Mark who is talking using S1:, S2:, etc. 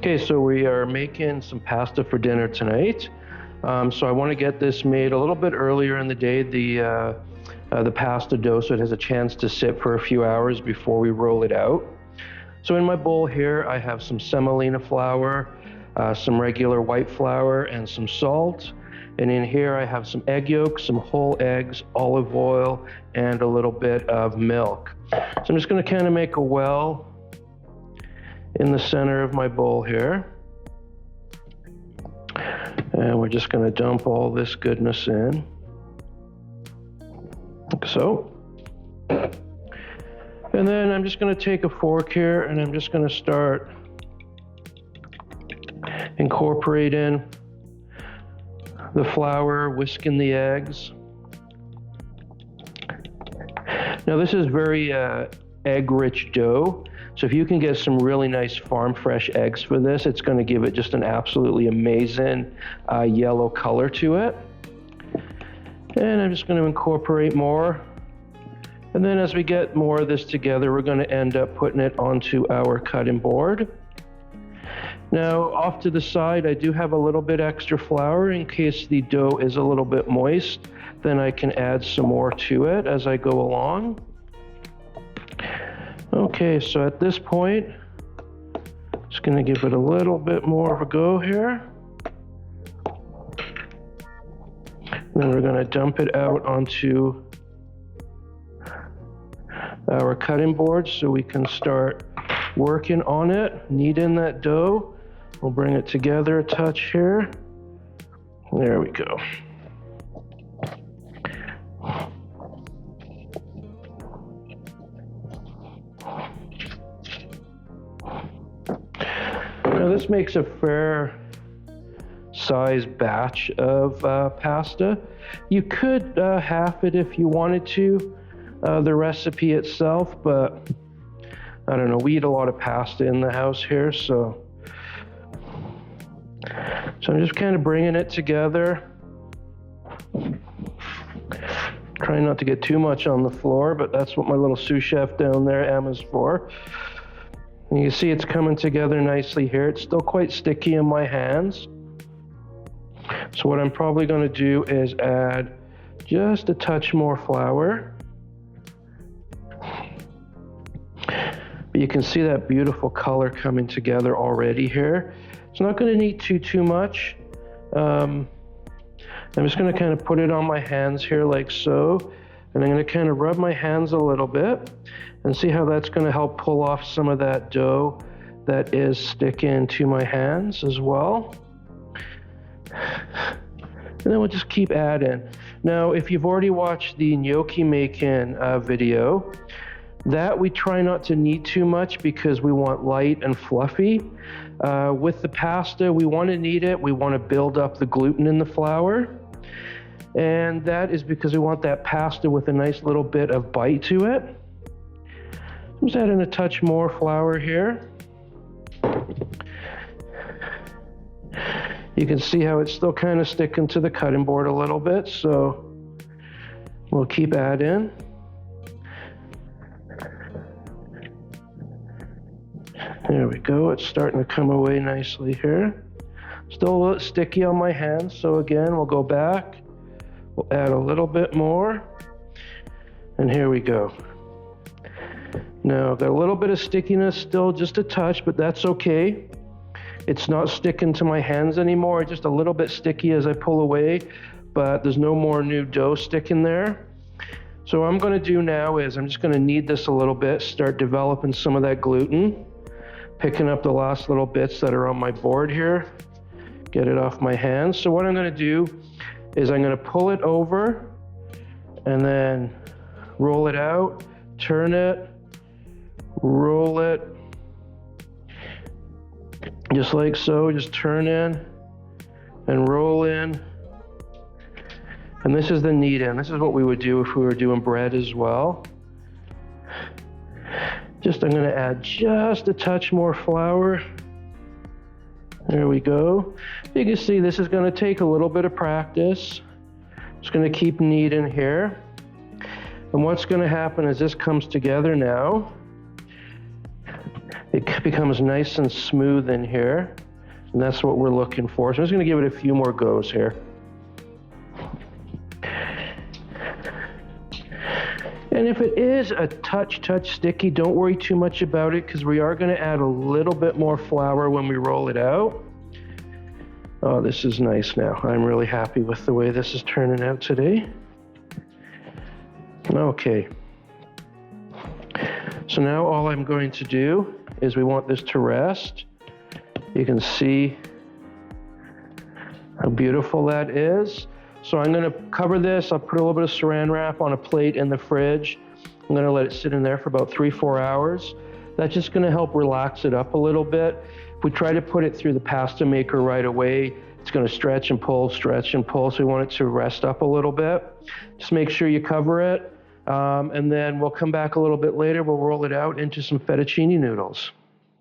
S1: Okay, so we are making some pasta for dinner tonight. So I want to get this made a little bit earlier in the day, the pasta dough, so it has a chance to sit for a few hours before we roll it out. So in my bowl here, I have some semolina flour, some regular white flour, and some salt. And in here I have some egg yolks, some whole eggs, olive oil, and a little bit of milk. So I'm just going to kind of make a well in the center of my bowl here. And we're just going to dump all this goodness in, like so. And then I'm just going to take a fork here and I'm just going to start incorporating the flour, whisking the eggs. Now this is very egg-rich dough. So if you can get some really nice farm fresh eggs for this, it's going to give it just an absolutely amazing yellow color to it. And I'm just going to incorporate more. And then as we get more of this together, we're going to end up putting it onto our cutting board. Now off to the side, I do have a little bit extra flour in case the dough is a little bit moist. Then I can add some more to it as I go along. Okay, so at this point, just going to give it a little bit more of a go here. Then we're going to dump it out onto our cutting board so we can start working on it, kneading that dough. We'll bring it together a touch here. There we go. Now this makes a fair size batch of pasta. You could half it if you wanted to, the recipe itself, but I don't know, we eat a lot of pasta in the house here, so I'm just kind of bringing it together. Trying not to get too much on the floor, but that's what my little sous chef down there, Emma's, for. And you see it's coming together nicely here. It's still quite sticky in my hands. So what I'm probably going to do is add just a touch more flour. But you can see that beautiful color coming together already here. It's not going to need too much. I'm just going to kind of put it on my hands here like so. And I'm going to kind of rub my hands a little bit and see how that's going to help pull off some of that dough that is sticking to my hands as well. And then we'll just keep adding. Now, if you've already watched the gnocchi making video, that we try not to knead too much because we want light and fluffy. With the pasta, we want to knead it. We want to build up the gluten in the flour. And that is because we want that pasta with a nice little bit of bite to it. I'm just adding a touch more flour here. You can see how it's still kind of sticking to the cutting board a little bit, so we'll keep adding. There we go, it's starting to come away nicely here. Still a little sticky on my hands, so again, we'll go back. We'll add a little bit more, and here we go. Now, I've got a little bit of stickiness still, just a touch, but that's okay. It's not sticking to my hands anymore, just a little bit sticky as I pull away, but there's no more new dough sticking there. So what I'm going to do now is I'm just going to knead this a little bit, start developing some of that gluten, picking up the last little bits that are on my board here, get it off my hands. So what I'm going to do is I'm going to pull it over and then roll it out, turn it, roll it, just like so, just turn in and roll in. And this is the knead in. This is what we would do if we were doing bread as well. I'm going to add just a touch more flour. There we go. You can see this is going to take a little bit of practice. Just going to keep kneading here. And what's going to happen as this comes together now, it becomes nice and smooth in here. And that's what we're looking for. So I'm just gonna give it a few more goes here. And if it is a touch sticky, don't worry too much about it, because we are gonna add a little bit more flour when we roll it out. Oh, this is nice now. I'm really happy with the way this is turning out today. Okay. So now all I'm going to do is we want this to rest. You can see how beautiful that is. So I'm gonna cover this. I'll put a little bit of saran wrap on a plate in the fridge. I'm gonna let it sit in there for about 3-4 hours. That's just gonna help relax it up a little bit. If we try to put it through the pasta maker right away, it's gonna stretch and pull, so we want it to rest up a little bit. Just make sure you cover it, and then we'll come back a little bit later. We'll roll it out into some fettuccine noodles.